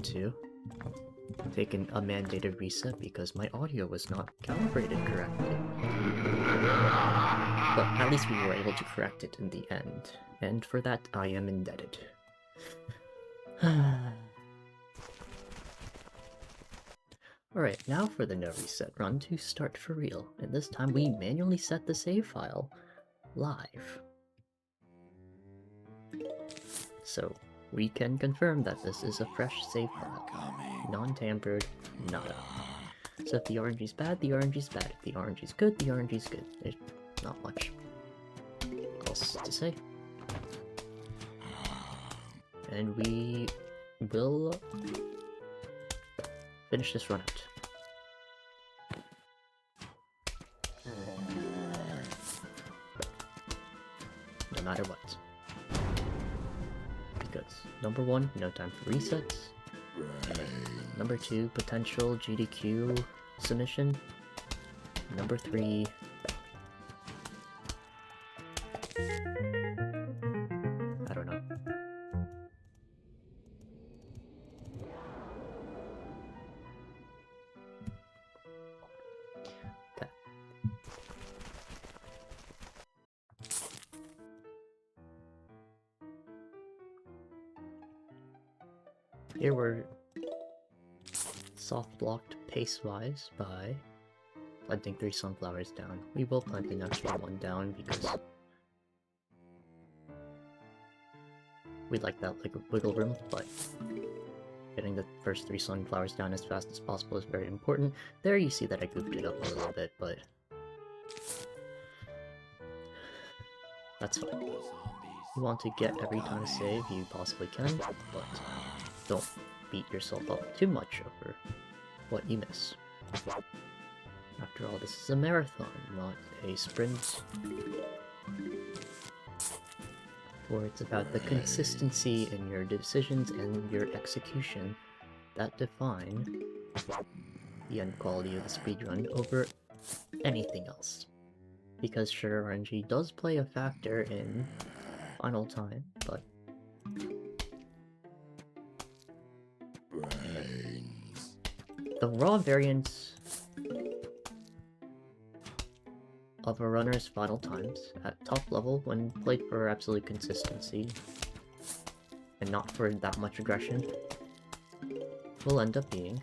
to take a mandated reset because my audio was not calibrated correctly. But at least we were able to correct it in the end, and for that I am indebted. Alright, now for the no reset run to start for real, and this time we manually set the save file live. So we can confirm that this is a fresh save file, non-tampered, nada. So if the RNG's bad, the RNG's bad. If the RNG's good, the RNG's good. There's not much else to say. And we will finish this run out. No matter what. Because, number 1, no time for resets. Number 2, potential GDQ submission. Number 3... I don't know. Okay. Here we're soft blocked pace-wise by planting 3 sunflowers down. We will plant an extra 1 down because we like that wiggle room, but getting the first 3 sunflowers down as fast as possible is very important. There you see that I goofed it up a little bit, but that's fine. You want to get every time save you possibly can, but don't beat yourself up too much over what you miss. After all, this is a marathon, not a sprint. For it's about the consistency in your decisions and your execution that define the end quality of the speedrun over anything else. Because sure, RNG does play a factor in final time, but the raw variance of a runner's final times at top level when played for absolute consistency and not for that much aggression will end up being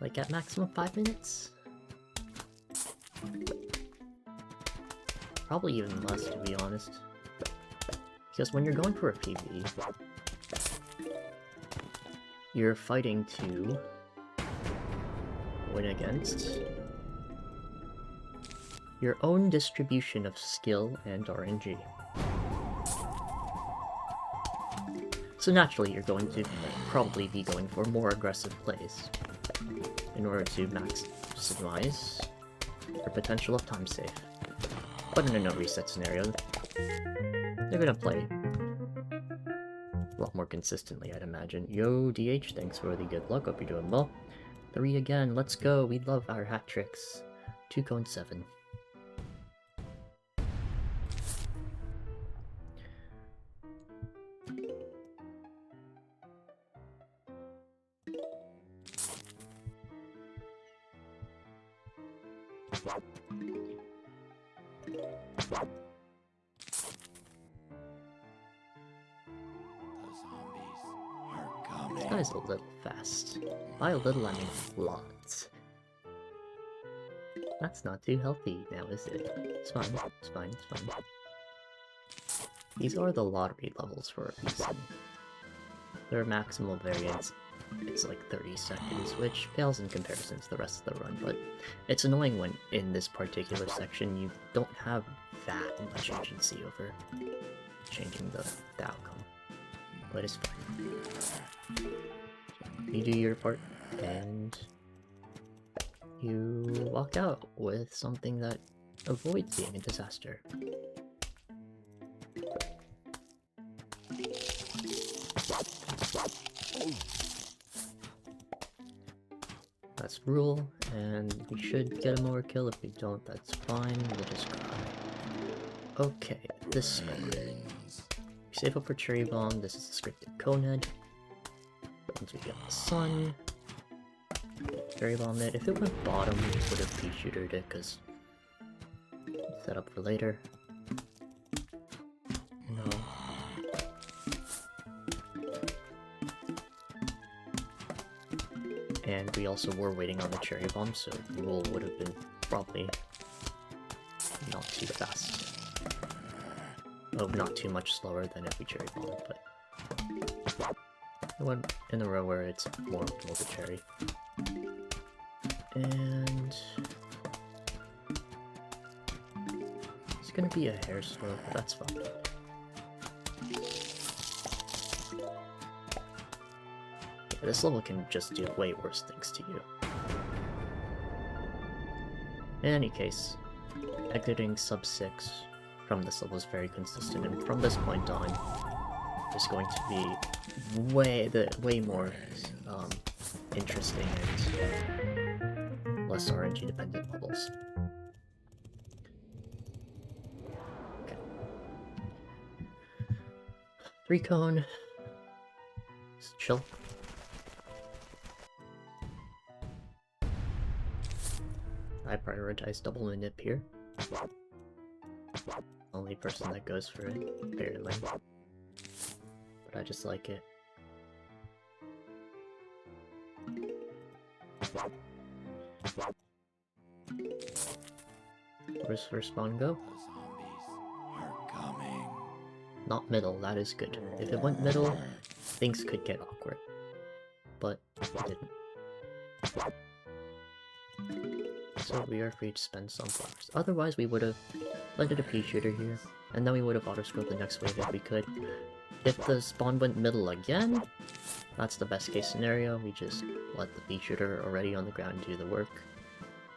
like at maximum 5 minutes? Probably even less, to be honest. Because when you're going for a PB, you're fighting to win against your own distribution of skill and RNG. So naturally you're going to probably be going for more aggressive plays in order to maximize your potential of time save. But in a no reset scenario, they're gonna play a lot more consistently, I'd imagine. Yo, DH, thanks for the good luck, hope you're doing well. 3 again, let's go, we love our hat tricks. 2 cone 7. This guy's a little fast. By a little, I mean lots. That's not too healthy now, is it? It's fine, it's fine, it's fine. These are the lottery levels for a reason. Their maximal variance is like 30 seconds, which pales in comparison to the rest of the run, but it's annoying when in this particular section you don't have that much agency over changing the outcome. But it's fine. You do your part, and you walk out with something that avoids being a disaster. That's rule, and we should get a more kill. If we don't, that's fine, we'll just cry. Okay, this spot. Save up for Cherry Bomb. This is the scripted Conehead. Once we get the sun, Cherry Bomb it. If it went bottom, we would have pea shootered it because set up for later. No. And we also were waiting on the Cherry Bomb, so the roll would have been probably not too fast. Oh, not too much slower than if we Cherry Bomb, but I went in a row where it's more optimal to Cherry. And it's gonna be a hair slow, but that's fine. This level can just do way worse things to you. In any case, exiting sub 6 from this level is very consistent, and from this point on, there's going to be way more interesting and less RNG dependent levels. Okay. 3 cone. Just chill. I prioritize double the nip here. Only person that goes for it, apparently. But I just like it. Where's first spawn go? Not middle, that is good. If it went middle, things could get awkward. But it didn't. So we are free to spend sunflowers. Otherwise, we would have landed a pea shooter here, and then we would have auto-scrolled the next wave if we could. If the spawn went middle again, that's the best case scenario. We just let the pea shooter already on the ground do the work.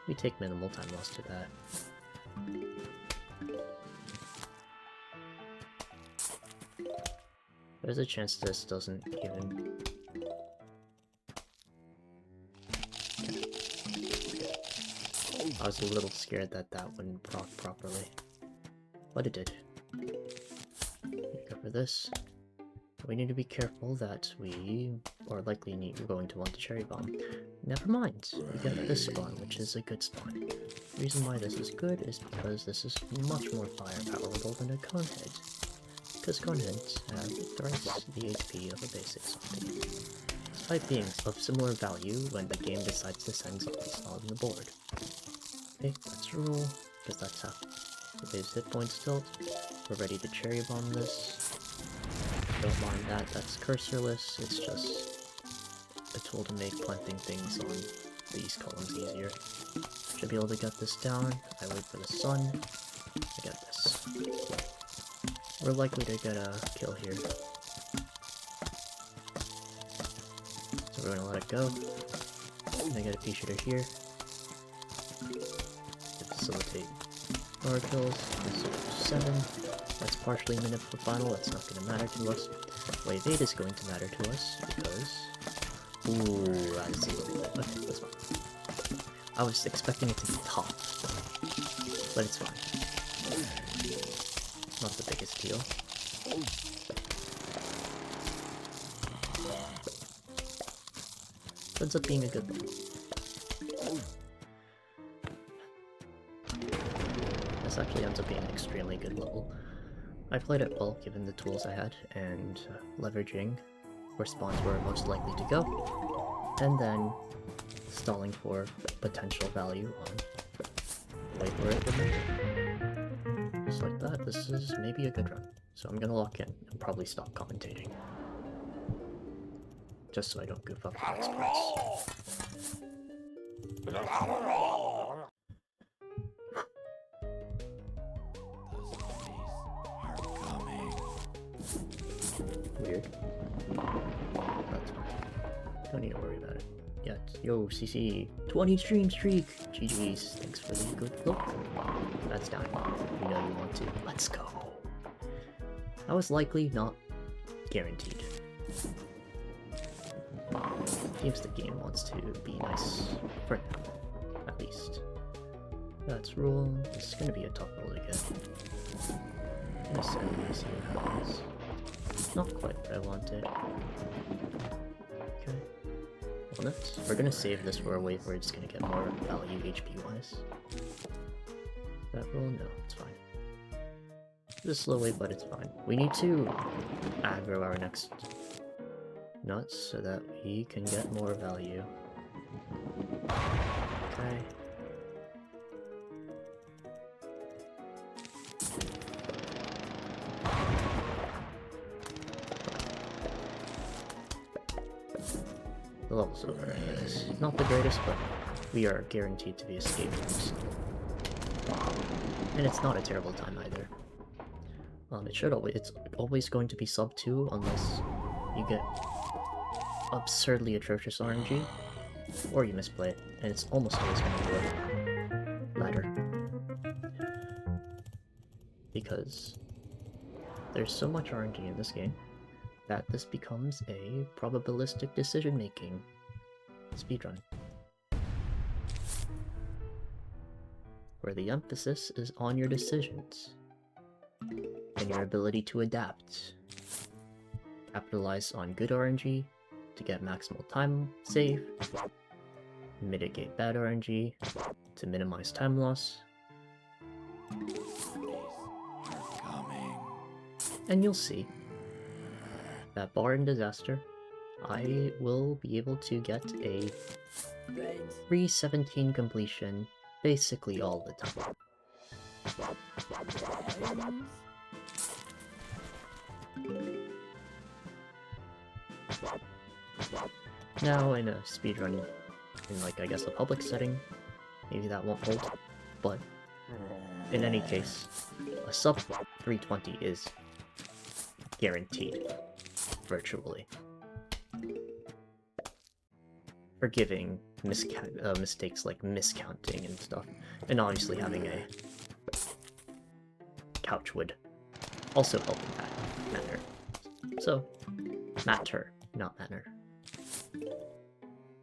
We take minimal time loss to that. There's a chance this doesn't even... I was a little scared that that wouldn't proc properly, but it did. Cover this. We need to be careful that we are likely going to want the Cherry Bomb. Never mind, we get this spawn, which is a good spawn. The reason why this is good is because this is much more firepowerful than a Conehead. Because Coneheads have thrice the HP of a basic zombie, despite being of similar value when the game decides to send zombies on the board. Okay, let's roll, because that's how his hit points tilt. We're ready to Cherry Bomb this. Don't mind that, that's cursorless, it's just a tool to make planting things on these columns easier. Should be able to get this down. I wait for the sun. I get this. We're likely to get a kill here. So we're gonna let it go. I get a pea shooter here. Facilitate power kills. This is 7. That's partially minute for final. That's not going to matter to us. Wave 8 is going to matter to us because... Ooh, that's a little bit... Okay, that's fine. I was expecting it to be top, but it's fine. Not the biggest deal. Ends up being a good thing. This actually ends up being an extremely good level. I played it well given the tools I had, and leveraging where spawns were most likely to go, and then stalling for potential value on wait for it to move. Just like that, this is maybe a good run. So I'm gonna lock in and probably stop commentating. Just so I don't goof up the next price. Weird. That's fine. Don't need to worry about it yet. Yo, CC, 20 stream streak! GG's, thanks for the good look. That's down. You know you want to. Let's go. That was likely not guaranteed. Seems the game wants to be nice for now, at least. Let's roll. This is gonna be a tough roll to get. I'm gonna send and see what happens. Not quite what I wanted. Okay. Walnuts. We're gonna save this for a wave where it's gonna get more value HP-wise. That will no, it's fine. It's a slow wave, but it's fine. We need to aggro our next nuts so that we can get more value. Okay. The level's over anyways. Not the greatest, but we are guaranteed to be escaping. And it's not a terrible time either. It's always going to be sub 2 unless you get absurdly atrocious RNG, or you misplay it, and it's almost always going to be the latter. Because there's so much RNG in this game that this becomes a probabilistic decision-making speedrun, where the emphasis is on your decisions and your ability to adapt. Capitalize on good RNG to get maximal time save, mitigate bad RNG to minimize time loss, and you'll see that barring disaster, I will be able to get a 317 completion basically all the time. Now, in a speedrun, in like, I guess, a public setting, maybe that won't hold, but in any case, a sub 320 is guaranteed, virtually. Forgiving mistakes like miscounting and stuff, and obviously having a couch would also help in that manner. So, matter, not manner.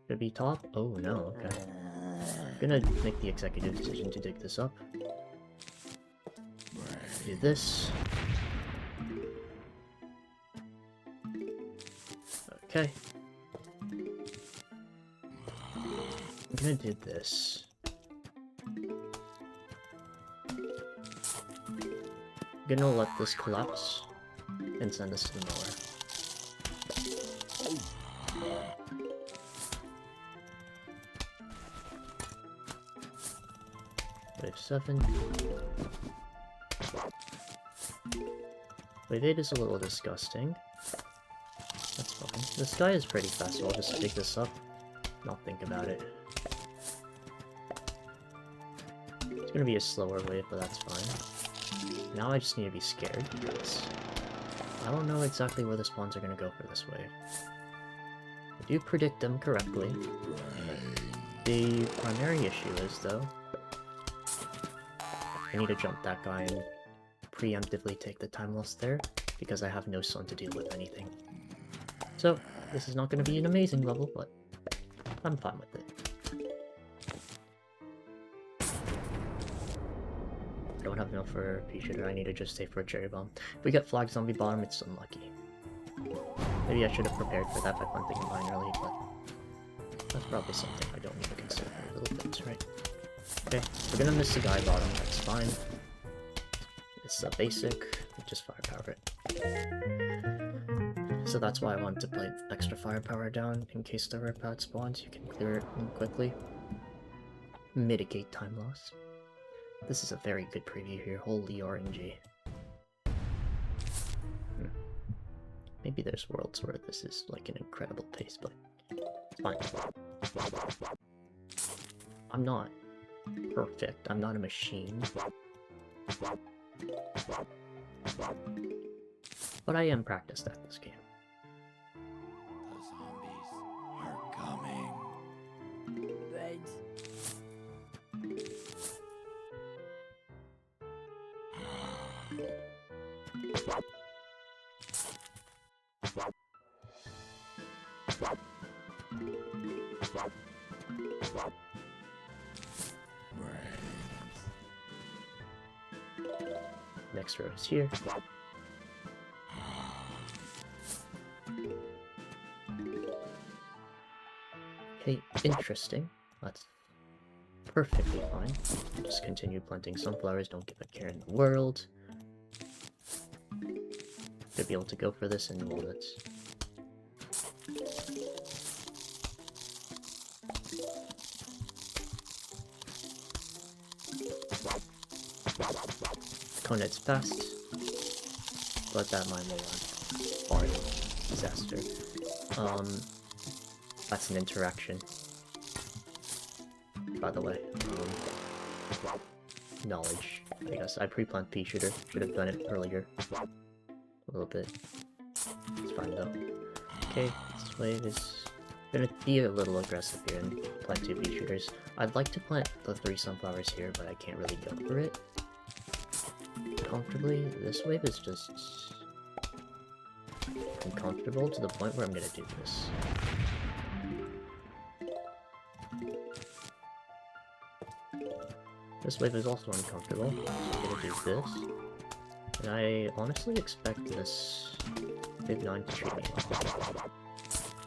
Should be top? Oh no, okay. I'm gonna make the executive decision to dig this up. Do this. Okay. I'm gonna do this. I'm gonna let this collapse and send us to the mower. Wave 7. Wave 8 is a little disgusting. That's fine. This guy is pretty fast, so I'll just dig this up. Not think about it. It's gonna be a slower wave, but that's fine. Now I just need to be scared, because I don't know exactly where the spawns are gonna go for this wave. I do predict them correctly. The primary issue is, though, I need to jump that guy and preemptively take the time loss there, because I have no sun to deal with anything. So, this is not going to be an amazing level, but I'm fine with it. I don't have enough for a pea shooter, I need to just save for a cherry bomb. If we get flag zombie bottom, it's unlucky. Maybe I should have prepared for that by planting mine early, but that's probably something I don't need to consider a little bit, right? Okay, we're gonna miss the guy bottom, that's fine. It's a basic, just firepower it. So that's why I wanted to play extra firepower down, in case the rare pad spawns, you can clear it quickly. Mitigate time loss. This is a very good preview here, holy RNG. Maybe there's worlds where this is like an incredible pace, but it's fine. I'm not perfect, I'm not a machine. But I am practiced at this game. The zombies are coming. Thanks. Next row is here. Okay, interesting. That's perfectly fine. Just continue planting sunflowers, don't give a care in the world. Should be able to go for this in walnuts. Conet's fast, but that mine will run. Hard. Disaster. That's an interaction. By the way. Knowledge. I guess I pre-plant pea shooter. Should have done it earlier. A little bit. It's fine though. Okay, this wave is gonna be a little aggressive here and plant 2 pea shooters. I'd like to plant the 3 sunflowers here, but I can't really go for it comfortably. This wave is just uncomfortable to the point where I'm gonna do this. This wave is also uncomfortable, so I'm gonna do this. And I honestly expect this Big 9 to treat me well.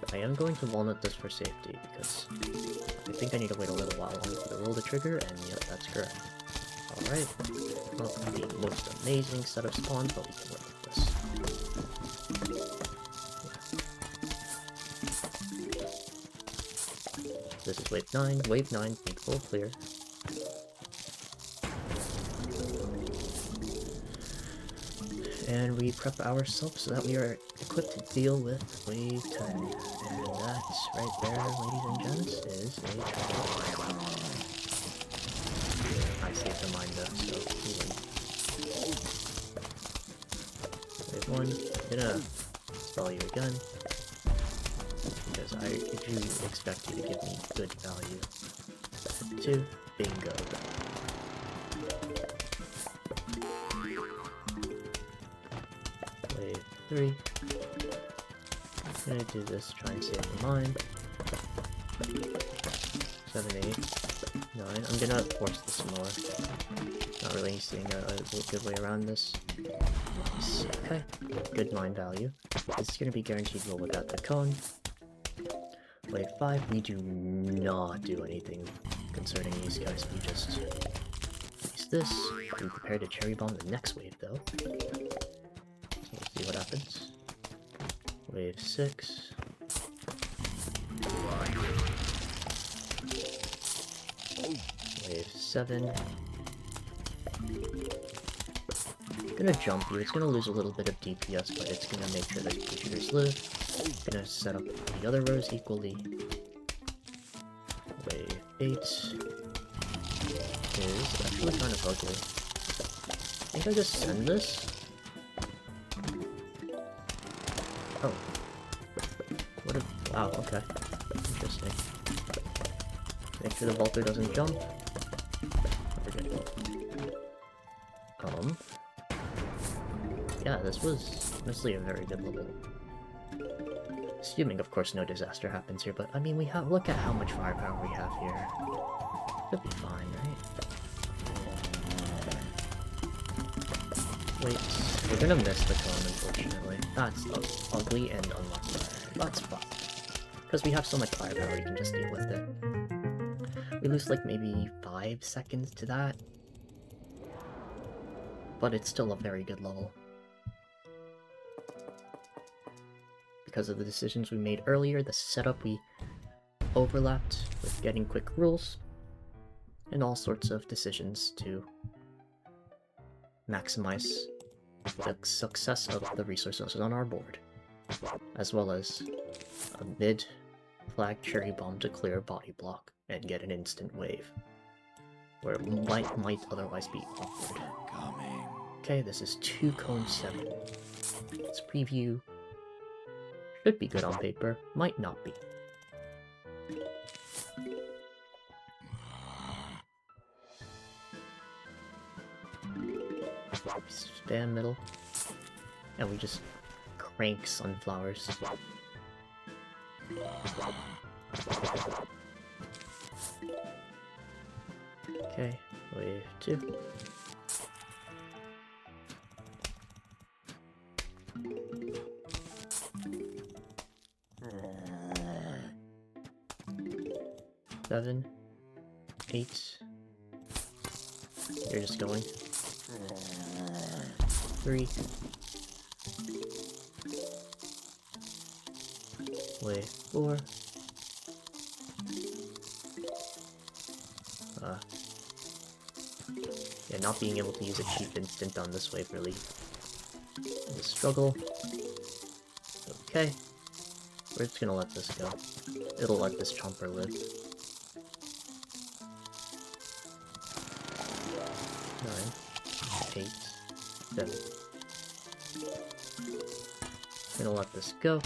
But I am going to walnut this for safety, because I think I need to wait a little while longer for the roll to trigger, and yep, that's correct. Alright, not the most amazing set of spawns, but we can work with this. Yeah. This is wave 9. Wave 9, think full clear. And we prep ourselves so that we are equipped to deal with wave 10. And that, right there, ladies and gents, is a treasure. I saved the mine though, so we win. Wave 1, I'm gonna spell you again, because I do expect you to give me good value. 2, bingo. Wave 3. I'm gonna do this, try and save the mine. 7, 8, 9. I'm gonna force this more. Not really seeing a good way around this. Okay, good mine value. This is gonna be guaranteed roll without the cone. Wave 5, we do not do anything concerning these guys. We just use this. We prepare to cherry bomb the next wave though. So we'll see what happens. Wave 6. Wave 7. Gonna jump you. It's gonna lose a little bit of DPS, but it's gonna make sure that creatures live. Gonna set up the other rows equally. Wave 8 is actually kind of ugly. I think I just send this. Oh. What a... Wow, okay. Interesting. Make sure the vaulter doesn't jump. Yeah, this was honestly a very good level. Assuming, of course, no disaster happens here, but I mean, we have... Look at how much firepower we have here. Should be fine, right? Wait, we're gonna miss the cone, unfortunately. That's ugly and unlucky. That's fine. Because we have so much firepower, we can just deal with it. We lose like maybe 5 seconds to that. But it's still a very good level. Because of the decisions we made earlier, the setup we overlapped with getting quick rules, and all sorts of decisions to maximize the success of the resources on our board, as well as a mid-flag cherry bomb to clear a body block and get an instant wave, where it might otherwise be awkward. Okay, this is 2 cone 7. Let's preview. Should be good on paper, might not be. Spam middle. And we just crank sunflowers. Okay, wave 2. 7, 8. You're just going. 3. Wave 4. Yeah, not being able to use a cheap instant on this wave really is a struggle. Okay. We're just gonna let this go. It'll let this chomper live. 9, 8, 7. Gonna let this go.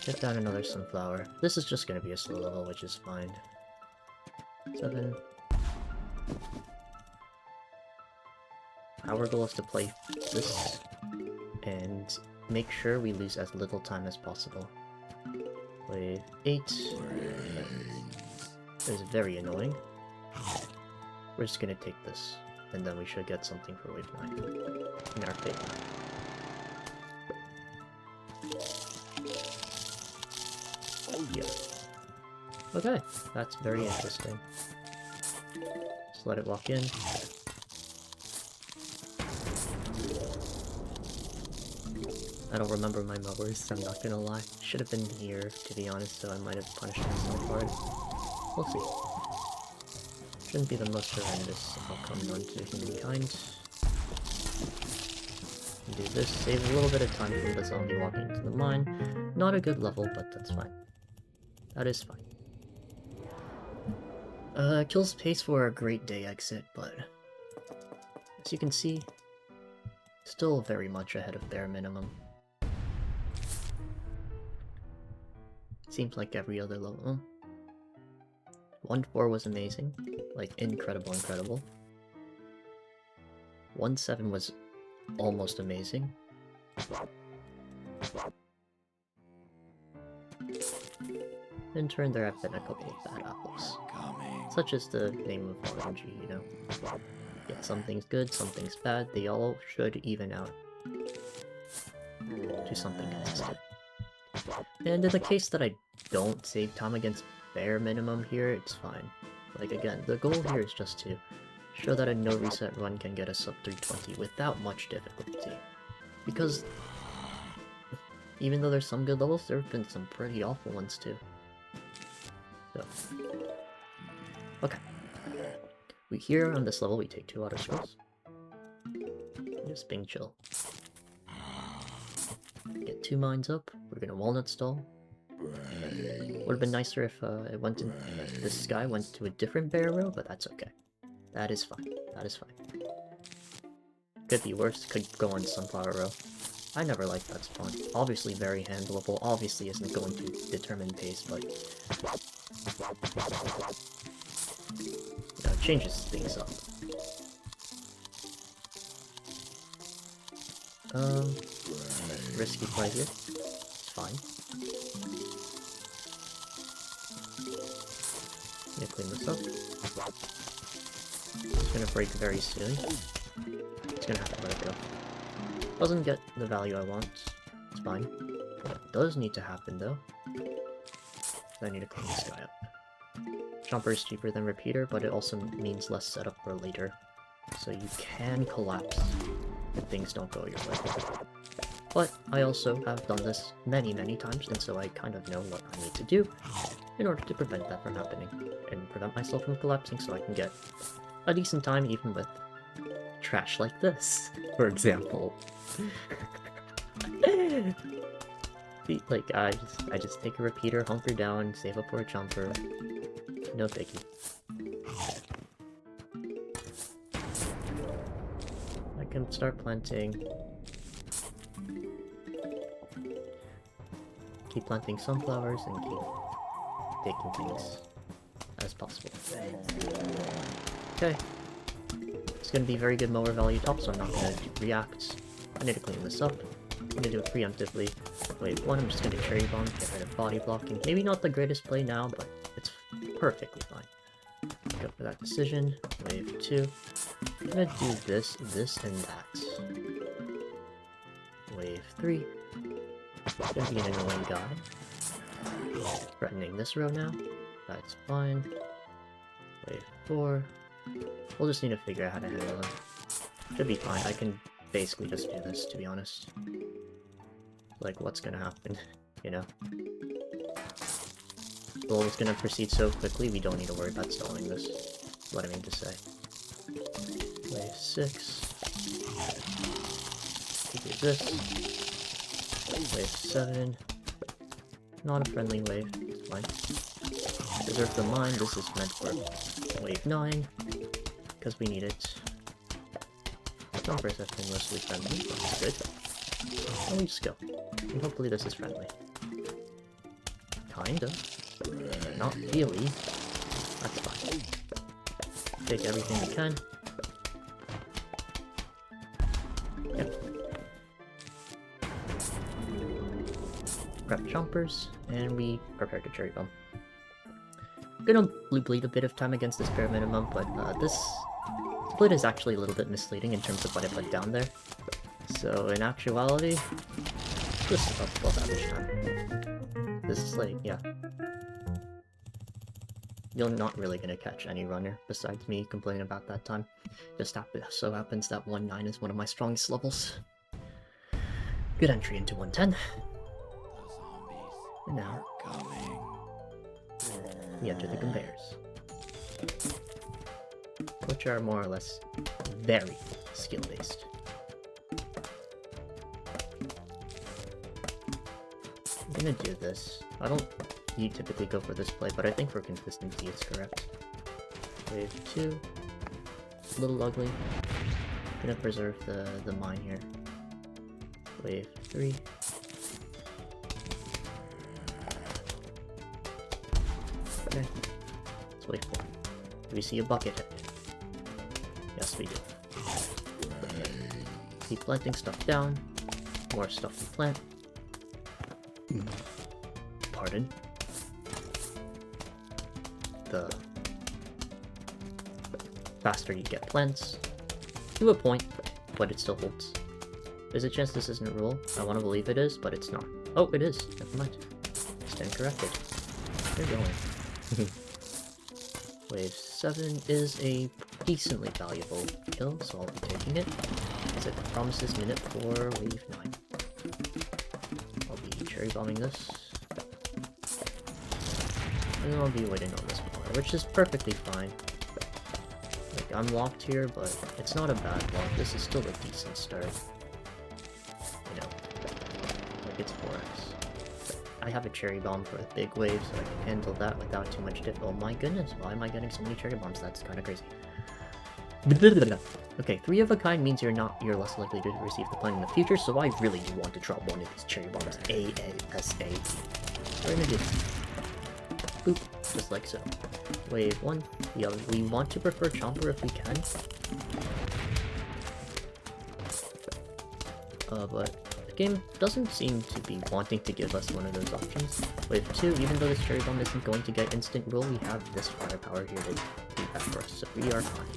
Get down another sunflower. This is just gonna be a slow level, which is fine. 7. Our goal is to play this and make sure we lose as little time as possible. Wave 8 is very annoying. We're just gonna take this, and then we should get something for wave 9 in our favor. Yeah. Okay, that's very interesting. Just let it walk in. I don't remember my mowers, I'm not gonna lie. Should have been here, to be honest, so I might have punished myself hard. We'll see. Shouldn't be the most horrendous outcome known to humankind. Do this, save a little bit of time from the zombie walking into the mine. Not a good level, but that's fine. That is fine. Kills pace for a great day exit, but as you can see, still very much ahead of bare minimum. Seems like every other level. 1-4 was amazing. Like, incredible. 1-7 was almost amazing. In turn, there have been a couple of bad apples. Such as the name of RNG, you know? Yeah, something's good, something's bad, they all should even out to something consistent. And in the case that I don't save time against bare minimum here, it's fine. Like, again, the goal here is just to show that a no reset run can get us sub 320 without much difficulty. Because even though there's some good levels, there have been some pretty awful ones too. So, okay. Here on this level we take 2 auto scrolls. Just being chill. Get 2 mines up. We're gonna walnut stall. Would have been nicer if it went in. This guy went to a different bear row, but that's okay. That is fine. That is fine. Could be worse. Could go on sunflower row. I never liked that spawn. Obviously very handleable. Obviously isn't going to determine pace, but it changes things up. Risky play here. It's fine. Let me clean this up. It's gonna break very soon. It's gonna have to let it go. Doesn't get the value I want. It's fine. What does need to happen though, I need to clean this guy up. Jumper is cheaper than repeater, but it also means less setup for later. So you can collapse if things don't go your way. But I also have done this many times, and so I kind of know what I need to do in order to prevent that from happening, and prevent myself from collapsing so I can get a decent time even with trash like this, for example. Like, I just take a repeater, hunker down, save up for a jumper. No biggie. I can start planting. Keep planting sunflowers and keep taking things as possible. Okay. It's gonna be very good mower value top, so I'm not gonna react. I need to clean this up. I'm gonna do it preemptively. Wave 1, I'm just gonna cherry bomb, get rid of body blocking. Maybe not the greatest play now, but it's perfectly fine. Go for that decision. Wave 2. I'm gonna do this, and that. Wave 3. Gonna be an annoying guy. Threatening this row now. That's fine. Wave 4. We'll just need to figure out how to handle them. Should be fine. I can basically just do this, to be honest. Like, what's gonna happen, you know? The roll is gonna proceed so quickly, we don't need to worry about stalling this. That's what I mean to say. Wave 6. We do this. Wave 7. Not a friendly wave. It's fine. Preserve the mine. This is meant for wave 9. Because we need it. Jumpers have been mostly friendly. That's good. And we just go. And hopefully this is friendly. Kinda. Not really. That's fine. Take everything we can. Yep. Prep jumpers, and we prepare to cherry bomb. Gonna bleed a bit of time against this bare minimum, but this split is actually a little bit misleading in terms of what I put down there. So in actuality, this is about 12 average time. This is like, yeah. You're not really gonna catch any runner besides me complaining about that time. Just so happens that 1-9 is one of my strongest levels. Good entry into 110. And now, we enter the conveyors, which are more or less very skill-based. I'm gonna do this. I don't typically go for this play, but I think for consistency it's correct. Wave 2. A little ugly. Gonna preserve the mine here. Wave 3. Okay. Let's wait for it. Do we see a bucket head? Yes, we do. Keep planting stuff down. More stuff to plant. Pardon. The faster you get plants. To a point, but it still holds. There's a chance this isn't a rule. I want to believe it is, but it's not. Oh, it is. Never mind. Stand corrected. You're going. Wave 7 is a decently valuable kill, so I'll be taking it. As it promises minute 4, wave 9. I'll be cherry bombing this. And then I'll be waiting on this more, which is perfectly fine. Like, I'm locked here, but it's not a bad lock. This is still a decent start. You know, like it's 4x. I have a cherry bomb for a big wave, so I can handle that without too much diff. Oh my goodness, why am I getting so many cherry bombs? That's kind of crazy. Okay, 3 of a kind means you're less likely to receive the plant in the future, so I really do want to drop one of these cherry bombs ASAP. What am I gonna do? Boop, just like so. Wave 1. We want to prefer Chomper if we can. But the game doesn't seem to be wanting to give us one of those options. Wave 2, even though this cherry bomb isn't going to get instant roll, we have this firepower here to do that for us, so we are fine.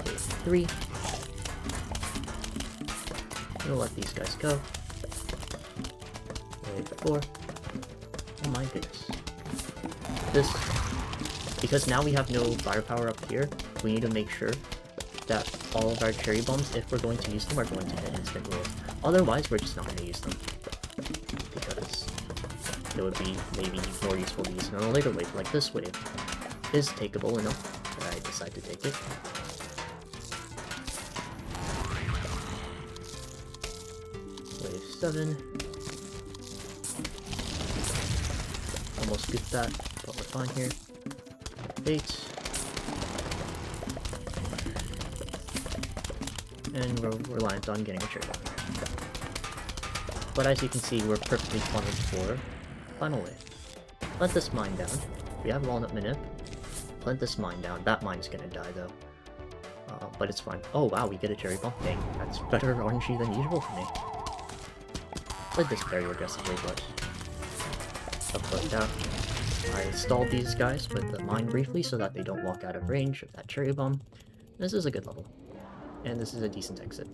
Wave 3. We'll let these guys go. Wave 4. Oh my goodness. Because now we have no firepower up here, we need to make sure that all of our cherry bombs, if we're going to use them, are going to get instant rolls. Otherwise, we're just not going to use them. Because it would be maybe more useful to use them on a later wave, like this wave is takeable enough that I decide to take it. Wave 7. Almost scooped that, but we're fine here. 8. And we're reliant on getting a cherry bomb here. But as you can see, we're perfectly fine for final wave. Plant this mine down. We have walnut manip. Plant this mine down. That mine's gonna die though. But it's fine. Oh wow, we get a cherry bomb. Dang, that's better RNG than usual for me. Played this very aggressively, but stuff worked out. I stalled these guys with the mine briefly so that they don't walk out of range of that cherry bomb. This is a good level. And this is a decent exit.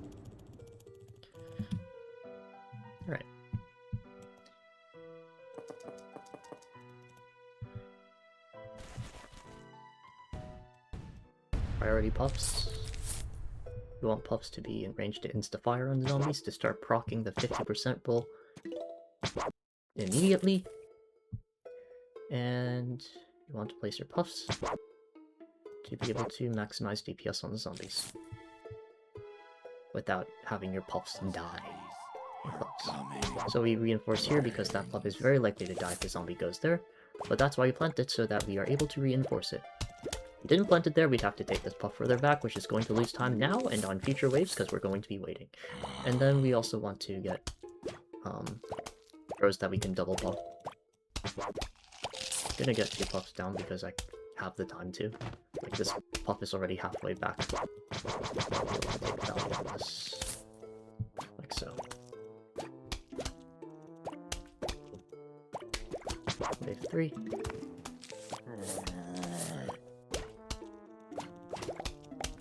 Alright. priority puffs. We want puffs to be in range to insta-fire on zombies to start proccing the 50% roll immediately. And you want to place your puffs to be able to maximize DPS on the zombies without having your puffs die. So we reinforce here because that puff is very likely to die if the zombie goes there, but that's why we plant it, so that we are able to reinforce it. If we didn't plant it there, we'd have to take this puff further back, which is going to lose time now and on future waves because we're going to be waiting. And then we also want to get rows that we can double puff. I'm gonna get 2 puffs down because I have the time to. Like, this puff is already halfway back. Take that one less. Like so. Wave 3.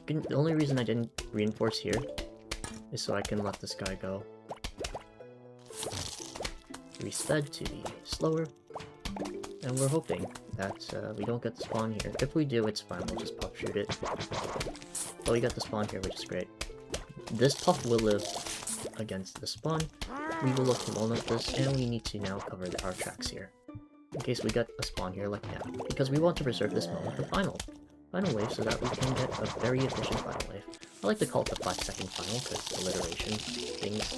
The only reason I didn't reinforce here is so I can let this guy go. Resped to be slower. And we're hoping that we don't get the spawn here. If we do, it's fine, we'll just puff shoot it. But we got the spawn here, which is great. This puff will live against the spawn. We will look to walnut this, and we need to now cover our tracks here. In case we get a spawn here like now. Because we want to preserve this moment for final wave so that we can get a very efficient final wave. I like to call it the 5-second final because alliteration things.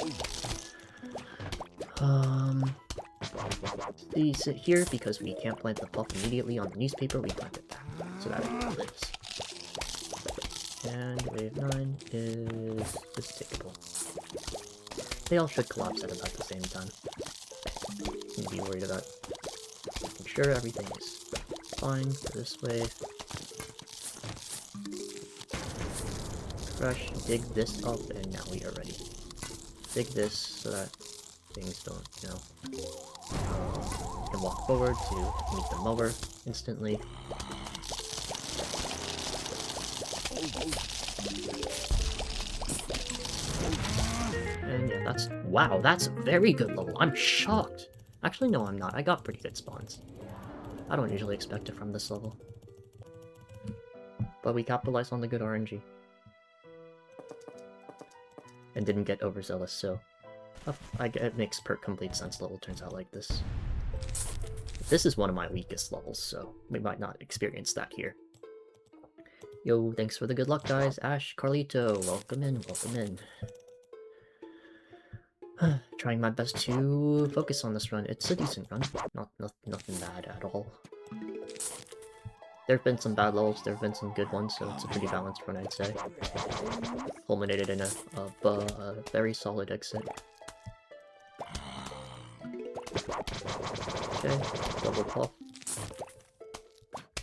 We sit here because we can't plant the puff immediately on the newspaper, we plant it back so that it lives. And wave 9 is just takeable. They all should collapse at about the same time. Need to be worried about making sure everything is fine for this wave. Crush, dig this up, and now we are ready. Dig this so that things don't, you know, you can walk forward to meet the mower instantly. And yeah, that's, wow, that's very good level. I'm shocked. Actually, no, I'm not. I got pretty good spawns. I don't usually expect it from this level. But we capitalized on the good RNG. And didn't get overzealous, so it makes complete sense level turns out like this. This is one of my weakest levels, so we might not experience that here. Yo, thanks for the good luck, guys. Ash, Carlito, welcome in, welcome in. Trying my best to focus on this run. It's a decent run, nothing bad at all. There have been some bad levels, there have been some good ones, so it's a pretty balanced run, I'd say. Culminated in a very solid exit. Okay, double puff.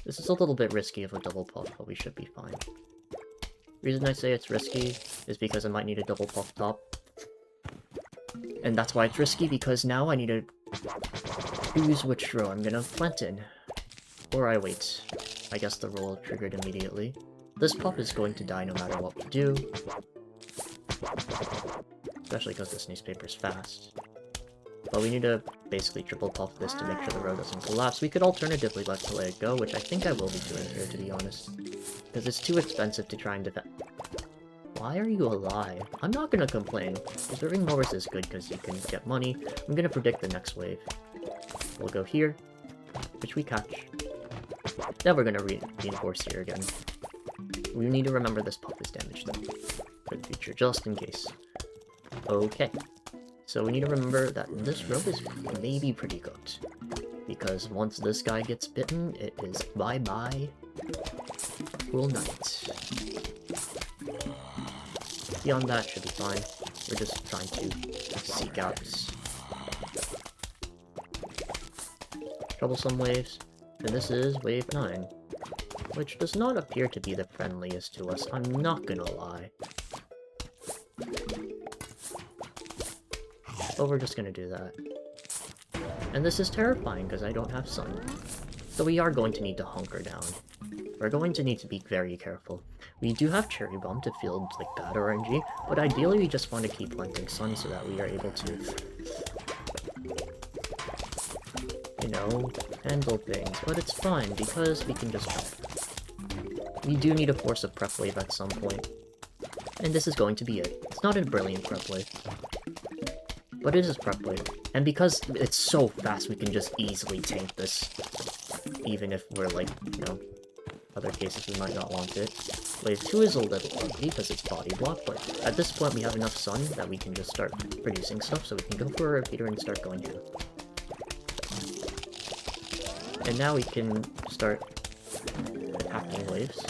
This is a little bit risky of a double puff, but we should be fine. Reason I say it's risky is because I might need a double puff top. And that's why it's risky, because now I need to choose which row I'm gonna plant in. Or I wait. I guess the roll triggered immediately. This puff is going to die no matter what we do. Especially because this newspaper's fast. But we need to basically triple puff this to make sure the row doesn't collapse. We could alternatively let it go, which I think I will be doing here, to be honest. Because it's too expensive to try and defend. Why are you alive? I'm not gonna complain. Preserving mowers is good because you can get money. I'm gonna predict the next wave. We'll go here, which we catch. Then we're gonna reinforce here again. We need to remember this puff is damaged though, for the future, just in case. Okay. So we need to remember that this row is maybe pretty good. Because once this guy gets bitten, it is bye-bye. Cool night. Beyond that should be fine. We're just trying to seek out troublesome waves. And this is wave 9. Which does not appear to be the friendliest to us, I'm not gonna lie. But we're just gonna do that. And this is terrifying because I don't have sun. So we are going to need to hunker down. We're going to need to be very careful. We do have Cherry Bomb to field like bad RNG, but ideally we just want to keep planting sun so that we are able to, you know, handle things. But it's fine because we can just jump. We do need to force a prep wave at some point. And this is going to be it. It's not a brilliant prep wave. But it is prep wave. And because it's so fast, we can just easily tank this. Even if we're like, you know, other cases we might not want it. Wave 2 is a little ugly because it's body block, but at this point we have enough sun that we can just start producing stuff, so we can go for a repeater and start going through. And now we can start hacking waves.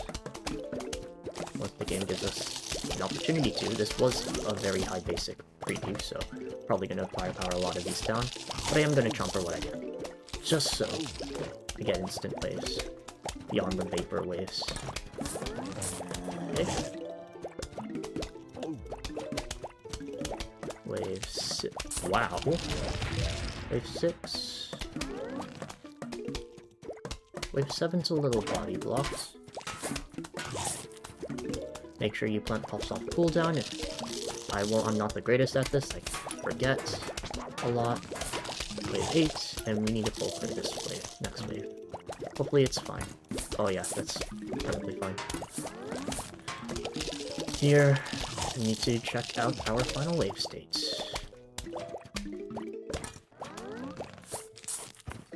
Once the game gives us an opportunity to. This was a very high basic preview, so probably gonna firepower a lot of these down. But I am gonna chomper what I can. Just so I get instant waves. Beyond the vapor waves. Okay. Wave 6. Wow. Wave 6. Wave 7's a little body blocked. Make sure you plant puffs off cooldown. If I'm not the greatest at this, I forget a lot. Wave 8, and we need to pull through this wave, next wave. Hopefully it's fine. Oh yeah, that's perfectly fine. Here, we need to check out our final wave states.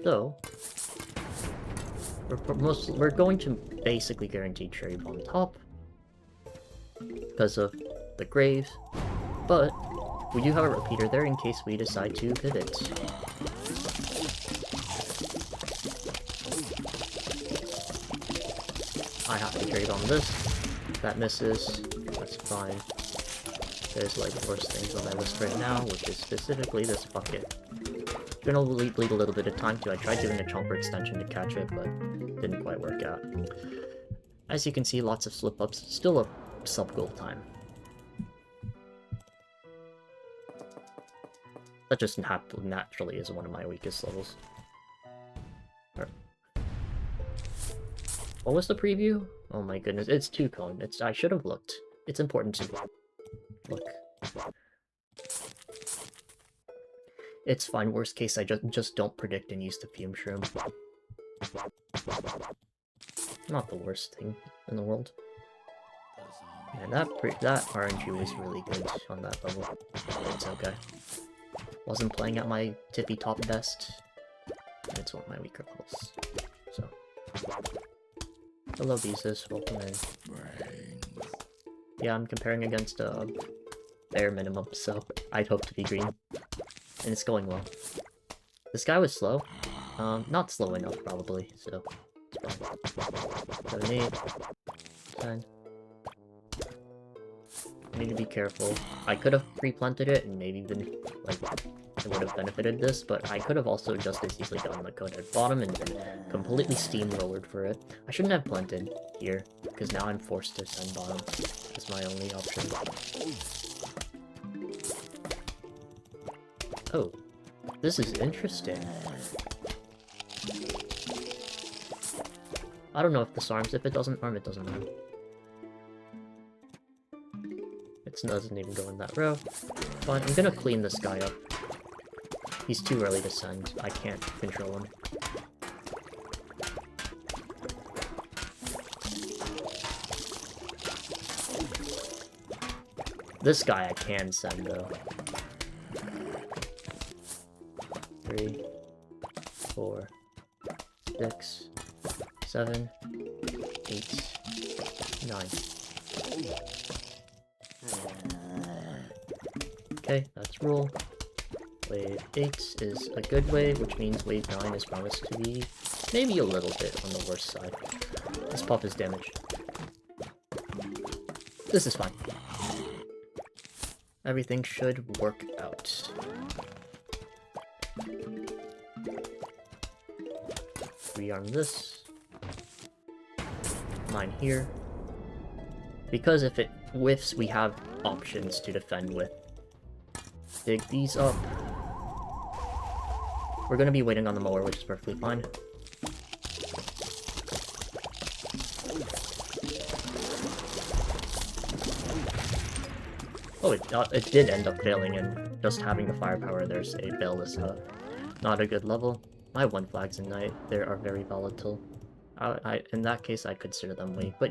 So, we're going to basically guarantee Cherry Bomb top because of the graves, but we do have a repeater there in case we decide to pivot. I have to Cherry Bomb this. That misses. That's fine. There's like worse things on my list right now, which is specifically this bucket. Gonna bleed a little bit of time too. I tried doing a chomper extension to catch it, but didn't quite work out. As you can see, lots of slip-ups. Still a sub-goal time. That just naturally is one of my weakest levels. What was the preview? Oh my goodness, it's 2-cone. I should have looked. It's important to look. It's fine. Worst case, I just don't predict and use the fume shroom. Not the worst thing in the world. And that RNG was really good on that level. It's okay. Wasn't playing at my tippy top best. It's one of my weaker levels. So. Hello, Beezus. Welcome in. Yeah, I'm comparing against a bare minimum, so I'd hope to be green. And it's going well. This guy was slow. Not slow enough, probably, so it's fine. 7, 8, 10. I need to be careful. I could have pre-planted it and maybe been, like, it would have benefited this, but I could have also just as easily done the code at bottom and completely steamrollered for it. I shouldn't have planted here, because now I'm forced to send bottom. That's my only option. Oh, this is interesting. I don't know if this arms. If it doesn't arm, it doesn't arm. It doesn't even go in that row. Fine, I'm gonna clean this guy up. He's too early to send. I can't control him. This guy I can send, though. 3, 4, 6, 7, 8, 9. Okay, that's rule. Wave 8 is a good wave, which means wave 9 is promised to be maybe a little bit on the worst side. This puff is damaged. This is fine. Everything should work out. Rearm this. 9 here. Because if it whiffs, we have options to defend with. Dig these up. We're gonna be waiting on the mower, which is perfectly fine. Oh, it did end up failing, and just having the firepower there's a bail is not a good level. My 1 flags a night, they are very volatile. in that case, I consider them weak, but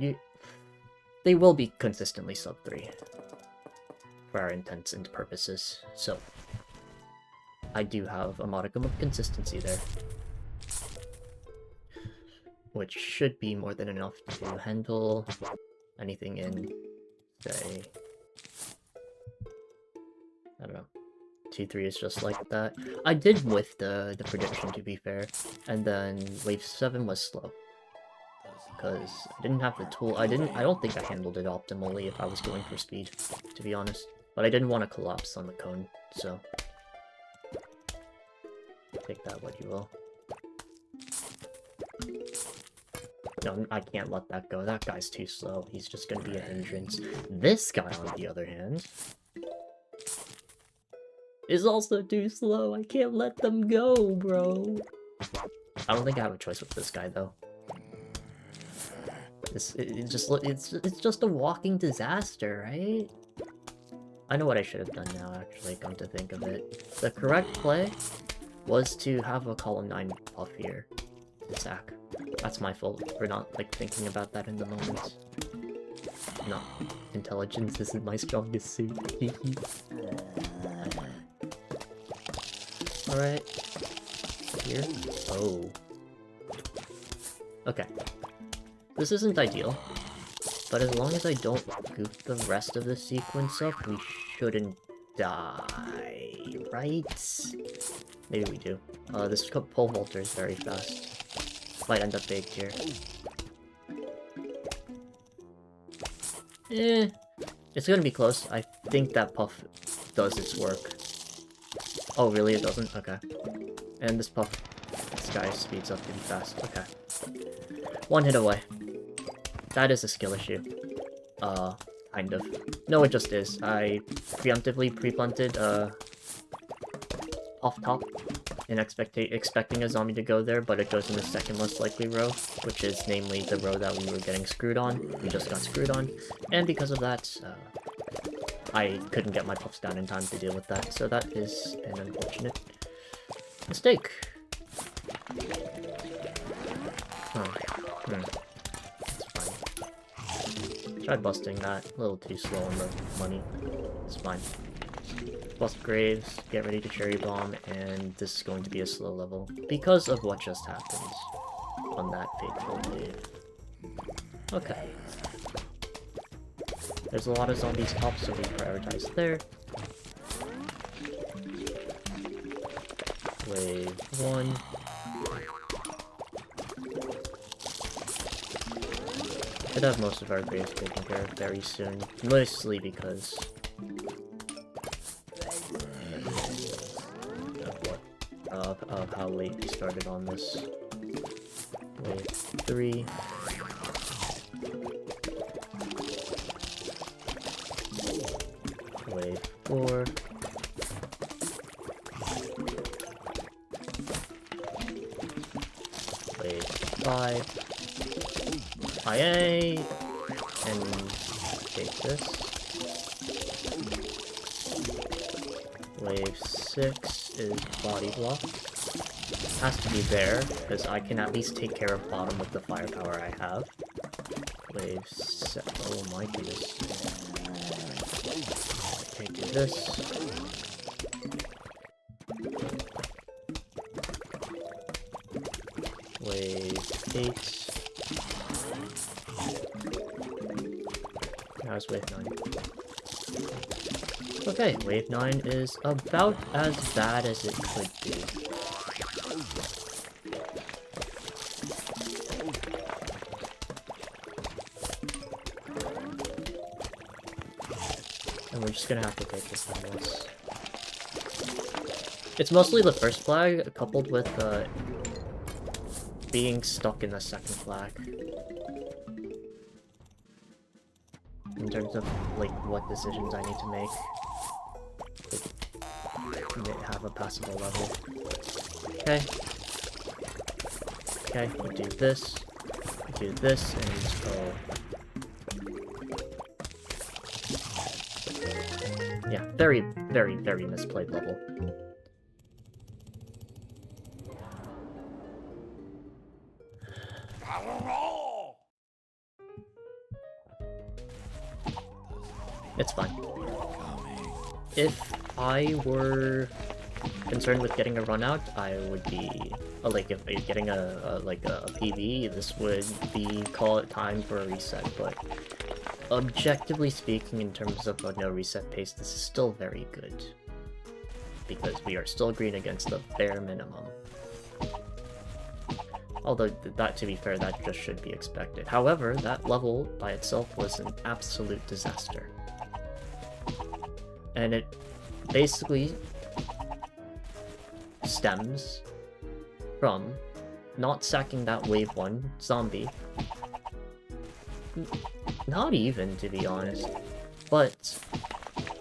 they will be consistently sub 3 for our intents and purposes, so I do have a modicum of consistency there, which should be more than enough to handle anything in, say, I don't know, 2-3 is just like that. I did whiff the prediction, to be fair, and then wave 7 was slow. Because I didn't have the tool. I don't think I handled it optimally if I was going for speed, to be honest. But I didn't want to collapse on the cone, so take that what you will. No, I can't let that go. That guy's too slow. He's just gonna be a hindrance. This guy, on the other hand, is also too slow. I can't let them go, bro. I don't think I have a choice with this guy, though. It's just a walking disaster, right? I know what I should have done now, actually, come to think of it. The correct play was to have a column 9 buff here to sack. That's my fault for not, like, thinking about that in the moment. No, intelligence isn't my strongest suit. Alright. Here? Oh. Okay. This isn't ideal, but as long as I don't goof the rest of the sequence up, we shouldn't die, right? Maybe we do. This pole vaulter is very fast. Might end up baked here. It's gonna be close. I think that puff does its work. Oh, really? It doesn't? Okay. And this puff, this guy speeds up pretty fast. Okay. One hit away. That is a skill issue. Kind of. No, it just is. I preemptively pre-planted, off top in expecting a zombie to go there, but it goes in the second most likely row, which is namely the row that we were getting screwed on. We just got screwed on, and because of that, I couldn't get my puffs down in time to deal with that, so that is an unfortunate mistake. Tried busting that, a little too slow on the money. It's fine. Bust graves, get ready to cherry bomb, and this is going to be a slow level because of what just happened on that fateful wave. Okay. There's a lot of zombies up, so we prioritize there. Wave 1. I'd have most of our graves taken care of very soon, mostly because of how late we started on this. Wave 3. Wave 4. Wave 5. IA, and take this. Wave 6 is body block. Has to be there, because I can at least take care of bottom with the firepower I have. Wave 7. Oh my goodness. Okay, do this. Wave 8. That was wave 9. Okay, wave 9 is about as bad as it could be. And we're just gonna have to take this on this. It's mostly the first flag, coupled with being stuck in the second flag. In terms of, like, what decisions I need to make to have a passable level. Okay. Okay, you do this, and just go. Yeah, very, very, very misplayed level. It's fine. are coming. If I were concerned with getting a run out, I would be like if getting a PB, this would be time for a reset. But objectively speaking, in terms of a no reset pace, this is still very good because we are still green against the bare minimum. Although that, to be fair, that just should be expected. However, that level by itself was an absolute disaster, and it basically stems from not sacking that wave 1 zombie. Not even, to be honest, but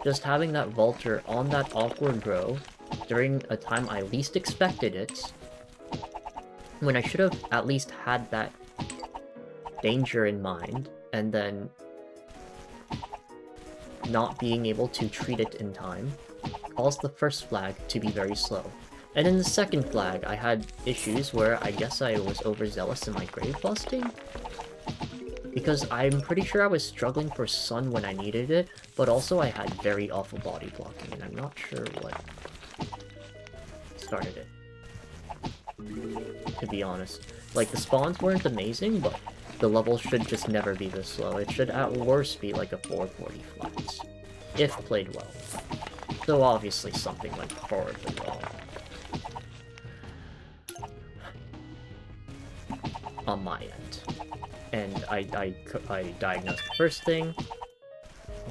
just having that Vulture on that awkward row during a time I least expected it, when I should have at least had that danger in mind, and then not being able to treat it in time, caused the first flag to be very slow. And in the second flag, I had issues where I guess I was overzealous in my grave busting, because I'm pretty sure I was struggling for sun when I needed it, but also I had very awful body blocking, and I'm not sure what started it, to be honest. Like, the spawns weren't amazing, but the level should just never be this slow. It should at worst be like a 440 flats, if played well. So obviously something went horribly wrong on my end. And I diagnosed the first thing.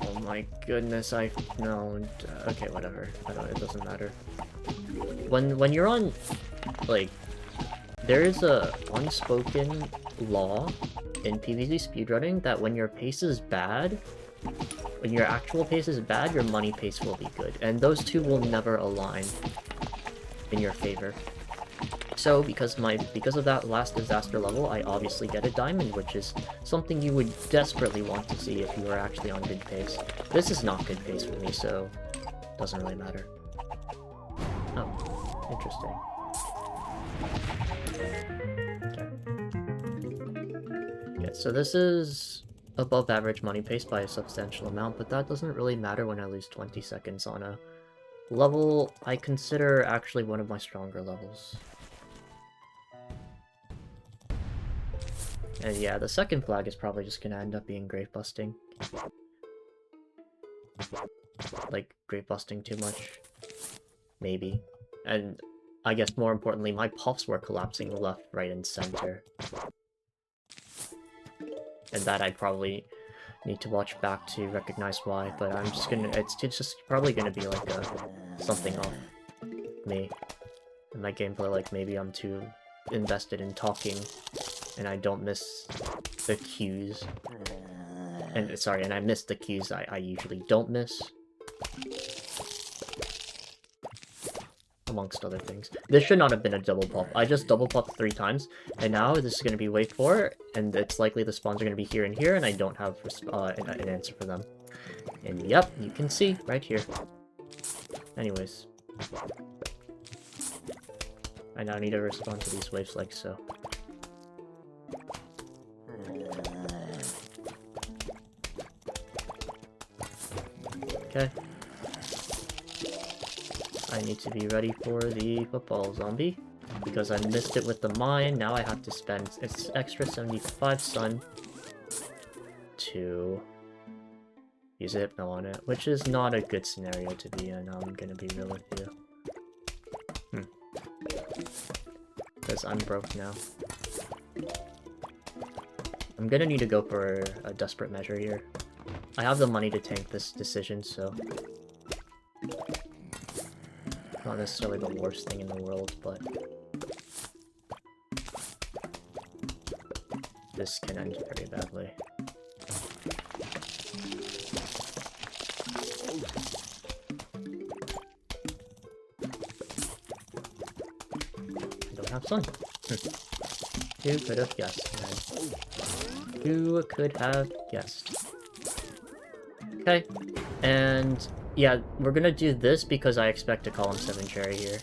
Oh my goodness, no, okay, whatever. It doesn't matter. When you're on, like, there is a unspoken law in PvZ speedrunning that when your pace is bad, when your actual pace is bad, your money pace will be good. And those two will never align in your favor. So, because of that last disaster level, I obviously get a diamond, which is something you would desperately want to see if you were actually on good pace. This is not good pace for me, so it doesn't really matter. Oh, interesting. Okay. Yeah, so this is above average money pace by a substantial amount, but that doesn't really matter when I lose 20 seconds on a level I consider actually one of my stronger levels. And yeah, the second flag is probably just gonna end up being grave busting. Like, grave busting too much. Maybe. And I guess more importantly, my puffs were collapsing left, right, and center. And that I'd probably need to watch back to recognize why, but I'm just gonna, it's just probably gonna be like something off me. In my gameplay, like maybe I'm too invested in talking and I don't miss the cues. And sorry, and I missed the cues I usually don't miss. Amongst other things. This should not have been a double pop. I just double popped 3 times, and now this is going to be wave 4, and it's likely the spawns are going to be here and here, and I don't have an answer for them. And yep, you can see right here. Anyways. I now need to respond to these waves like so. Okay. I need to be ready for the football zombie, because I missed it with the mine. Now I have to spend its extra 75 sun to use a Hypno on it, which is not a good scenario to be in, I'm gonna be real with you. Because I'm broke now. I'm gonna need to go for a desperate measure here. I have the money to tank this decision, so... not necessarily the worst thing in the world, but... this can end very badly. I don't have sun. Who could have guessed, man? Who could have guessed? Okay, and yeah, we're gonna do this because I expect to call him 7 cherry here.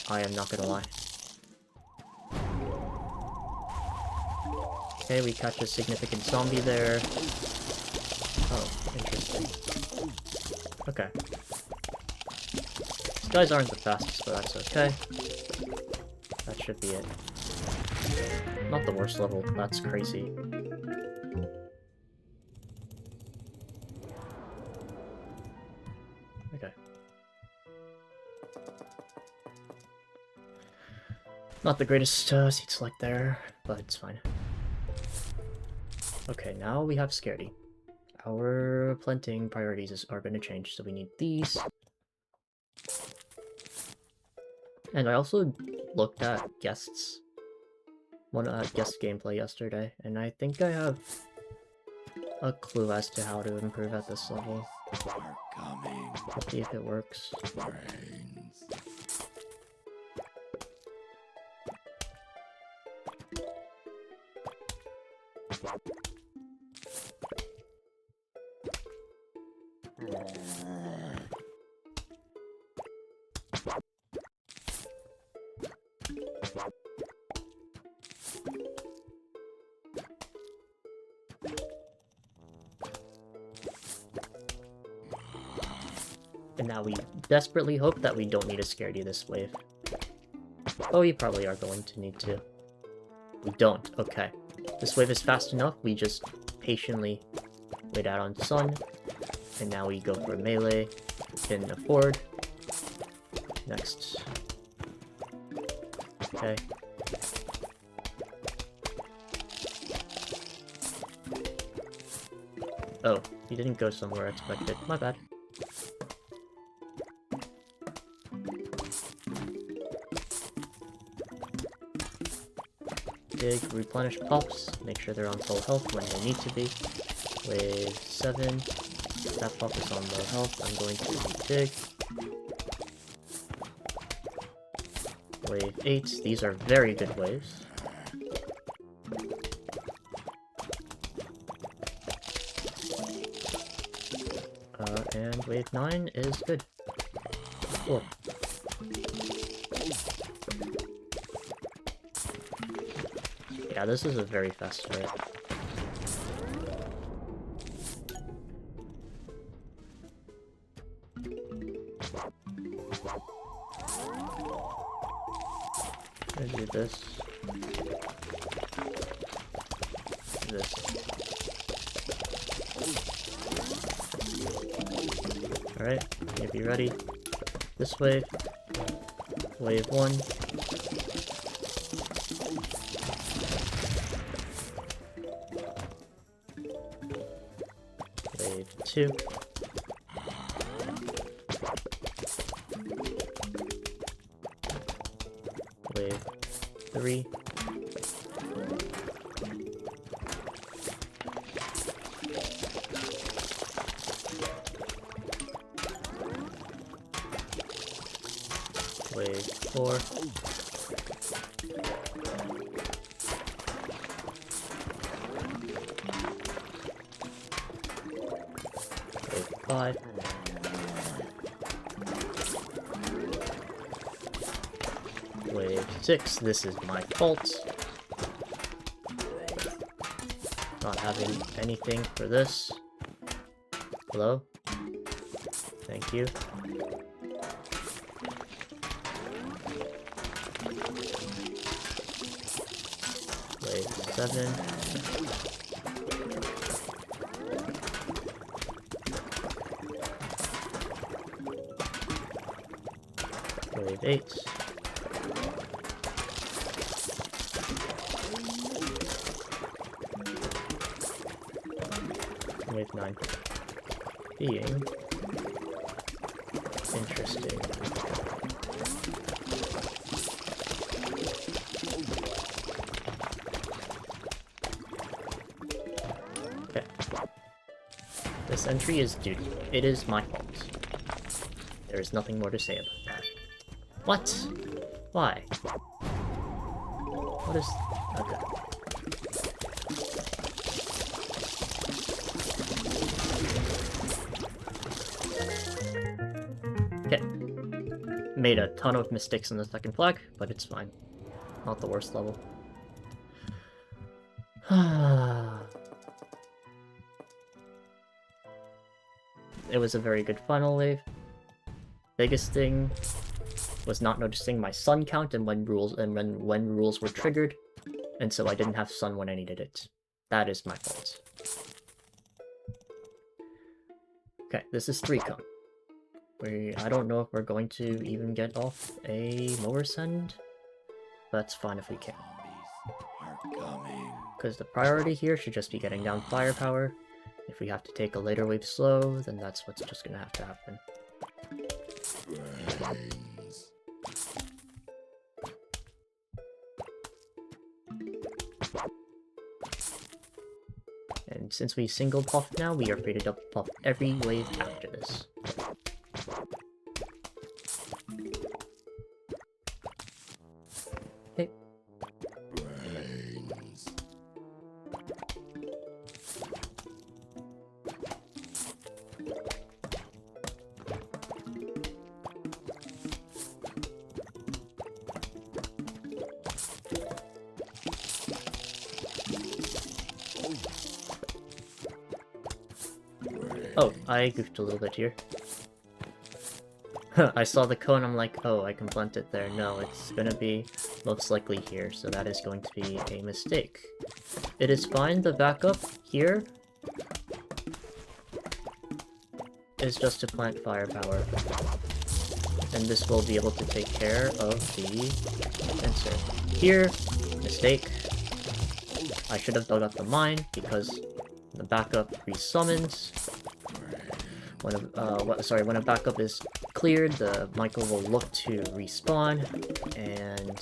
I am not gonna lie. Okay, we catch a significant zombie there. Oh, interesting. Okay. These guys aren't the fastest, but that's okay. That should be it. Not the worst level, that's crazy. Okay. Not the greatest seat select there, but it's fine. Okay, now we have Scaredy. Our planting priorities are going to change, so we need these. And I also looked at guest gameplay yesterday, and I think I have a clue as to how to improve at this level. Are coming. Let's see if it works. Brains. And now we desperately hope that we don't need a Scaredy this wave. Oh, we probably are going to need to. We don't. Okay. This wave is fast enough, we just patiently wait out on Sun. And now we go for melee. We can afford. Next. Okay. Oh, he didn't go somewhere expected. My bad. Dig, replenish pops, make sure they're on full health when they need to be. Wave 7, that pop is on low health, I'm going to dig. Wave 8, these are very good waves. And wave 9 is good. Cool. Yeah, this is a very fast start. I'm gonna do this. This. Alright, gonna be ready. This wave. Wave 1. Wave 2. Wave 3. Wave 4. Wave 5. Wave 6. This is my fault. Not having anything for this. Hello? Thank you. Wave 7. Wave 8. Wave 9. Being interesting. Okay. This entry is due. It is my fault. There is nothing more to say about that. What? Why? What is... Okay. Okay. Made a ton of mistakes in the second flag, but it's fine. Not the worst level. it was a very good final wave. Biggest thing was not noticing my sun count and when rules were triggered, and so I didn't have sun when I needed it. That is my fault. Okay, this is 3 cone. I don't know if we're going to even get off a lower send. That's fine if we can. Because the priority here should just be getting down firepower. If we have to take a later wave slow, then that's what's just gonna have to happen. Brains. And since we single puff now, we are free to double puff every wave after this. Okay. Brains. Oh, I goofed a little bit here. I saw the cone, I'm like, oh, I can plant it there. No, it's gonna be most likely here, so that is going to be a mistake. It is fine, the backup here is just to plant firepower. And this will be able to take care of the answer. Here, mistake. I should have dug up the mine, because the backup resummons. When a backup is cleared, the Michael will look to respawn, and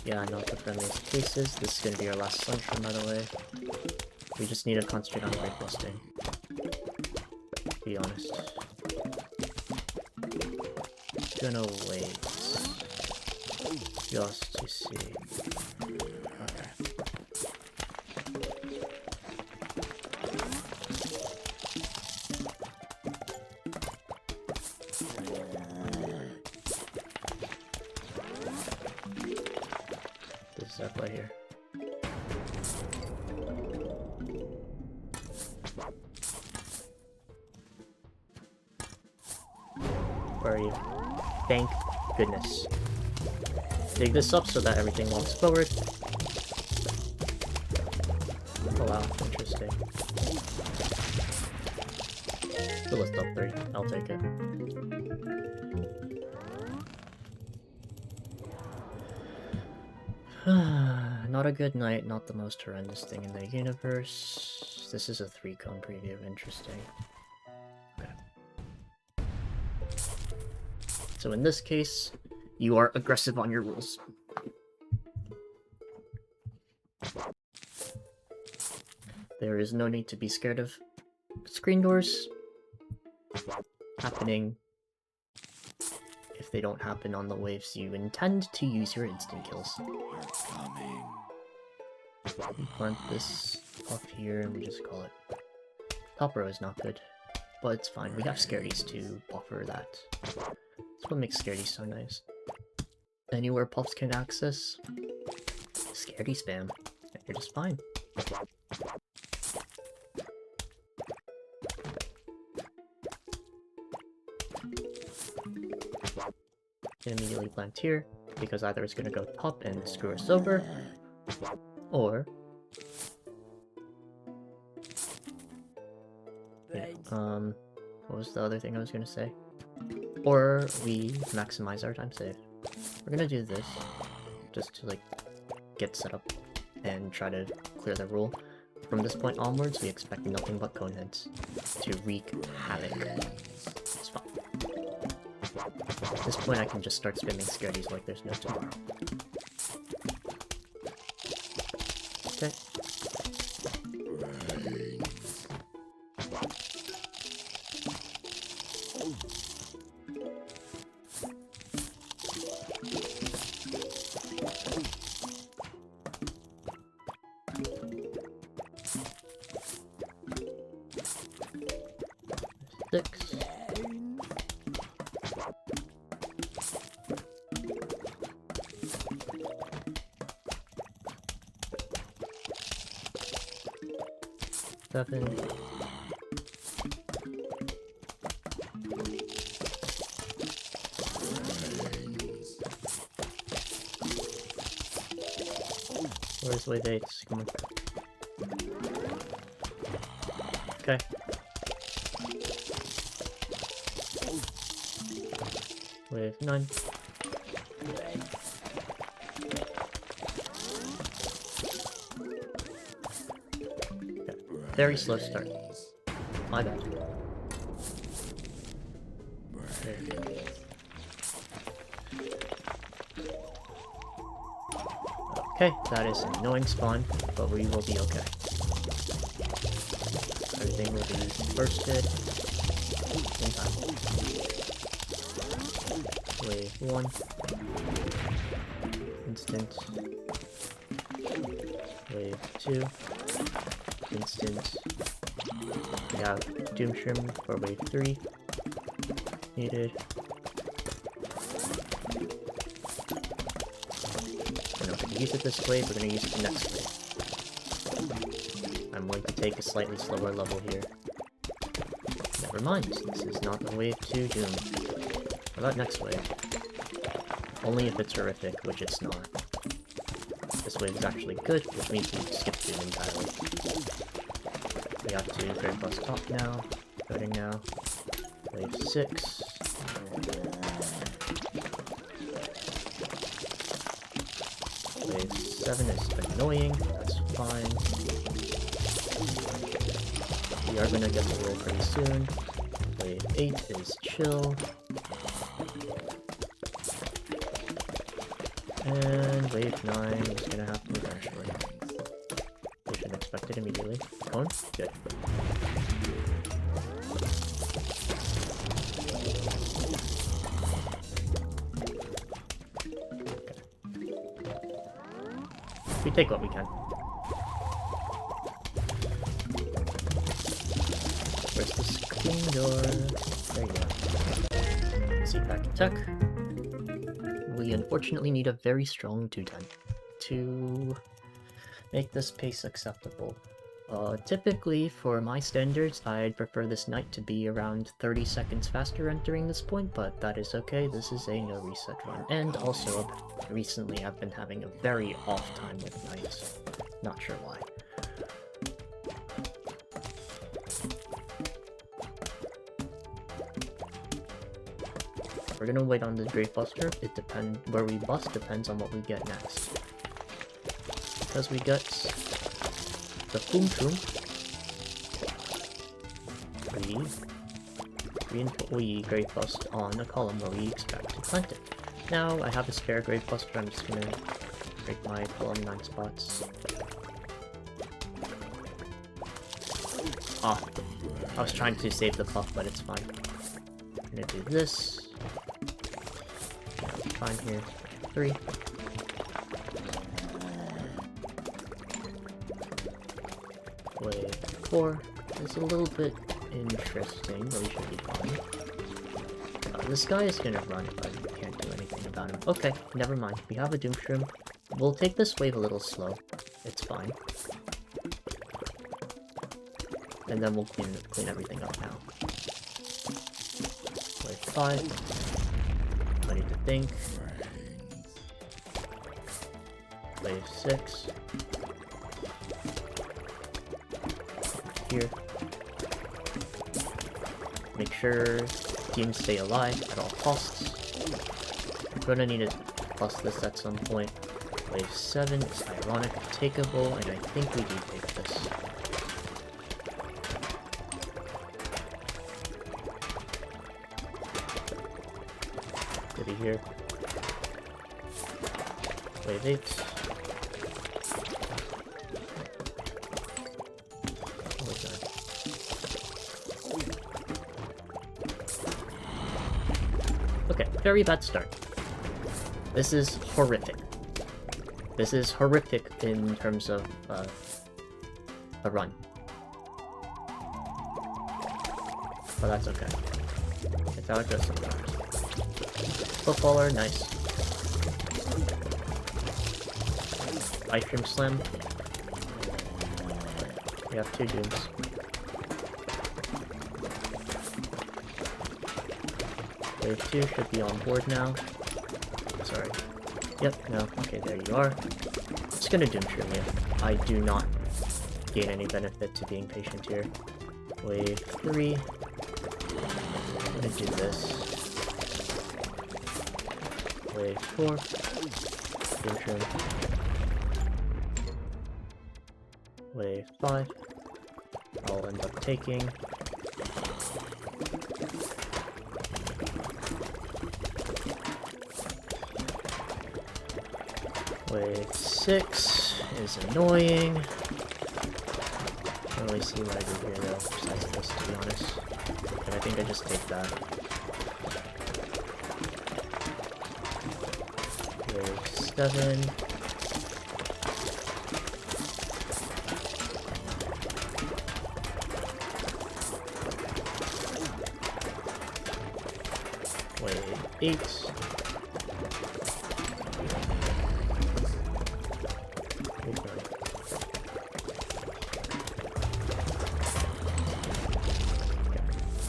yeah, not the friendliest cases. This is going to be our last sunshine, by the way. We just need to concentrate on break busting. To be honest. Gonna wait. Just to see. Okay. This is our play here. Where are you? Thank goodness. Dig this up so that everything walks forward. Oh wow, interesting. Still a stop 3. I'll take it. Not a good night, not the most horrendous thing in the universe. This is a 3-cone preview, interesting. Okay. So in this case, you are aggressive on your rules. There is no need to be scared of screen doors happening if they don't happen on the waves you intend to use your instant kills. We're coming. We plant this off here and we just call it. Top row is not good, but it's fine. We have scaredies to buffer that. That's what makes scaredy so nice. Anywhere puffs can access, scaredy spam, and you're just fine. Immediately plant here, because either it's gonna go top and screw us over, or what was the other thing I was gonna say? Or we maximize our time save. We're gonna do this just to like get set up and try to clear the rule. From this point onwards, we expect nothing but cone heads to wreak havoc. It's fine. At this point, I can just start spamming scaredies like there's no tomorrow. Okay. Six. Seven. Where's wave 8? Come on. Okay. Wave 9. Okay. Very slow start. My bad. Okay, that is an annoying spawn, but we will be okay. Everything will be bursted in time. Wave 1. Instant. Wave 2. Instant. We have Doom Shroom for wave 3. Needed. We're not going to use it this wave, we're going to use it the next wave. I'm going to take a slightly slower level here. Never mind, this is not the wave 2 Doom. What about next wave? Only if it's horrific, which it's not. This wave is actually good, which means we skip Doom entirely. We have to Great Bus top now. Voting now. Wave 6. Wave 7 is annoying, that's fine. We are gonna get the roll pretty soon. Wave 8 is chill. And wave 9 is gonna happen eventually. We should expect it immediately. Going? Good. We take what we can. Where's the screen door? There you go. Seatback tech. We unfortunately need a very strong 210 to make this pace acceptable. Typically, for my standards, I'd prefer this knight to be around 30 seconds faster entering this point, but that is okay, this is a no reset run. And also, recently I've been having a very off time with knights. Not sure why. We're gonna wait on the Great Buster. Where we bust depends on what we get next. Because we get the Boom Boom, we Great Bust on a column where we expect to plant it. Now I have a spare Great Buster, I'm just gonna break my column 9 spots. Ah, I was trying to save the buff, but it's fine. I'm gonna do this. Fine here. 3. Wave 4 is a little bit interesting, but we should be fine. This guy is gonna run, but we can't do anything about him. Okay, never mind. We have a Doom Shroom. We'll take this wave a little slow. It's fine. And then we'll clean everything up now. Wave 5. I need to think. Wave 6. Here. Make sure teams stay alive at all costs. I'm gonna need to bust this at some point. Wave 7 is ironic takeable, and I think we do take this. Good here. Wave 8. Okay, very bad start. This is horrific. This is horrific in terms of a run. But that's okay. It's how it goes sometimes. Footballer, nice. Ice Cream Slam. We have 2 Dooms. Wave 2 should be on board now. Sorry. Yep, no, okay, there you are. Just gonna Doom Shroom you. I do not gain any benefit to being patient here. Wave 3. I'm gonna do this. Wave 4. Doom Shroom. Wave 5. I'll end up taking. Wave 6 is annoying. Can't really see what I do here though, besides this, to be honest. But I think I just take that. Wave 7. Wave 8.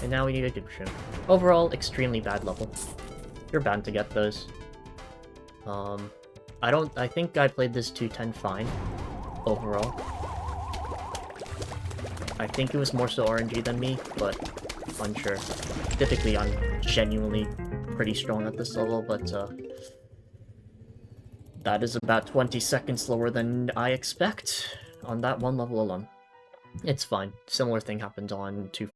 And now we need a Doom Shroom. Overall, extremely bad level. You're bound to get those. I think I played this 210 fine, overall. I think it was more so RNG than me, but unsure. Typically, I'm genuinely pretty strong at this level, but that is about 20 seconds slower than I expect on that one level alone. It's fine. Similar thing happened on 2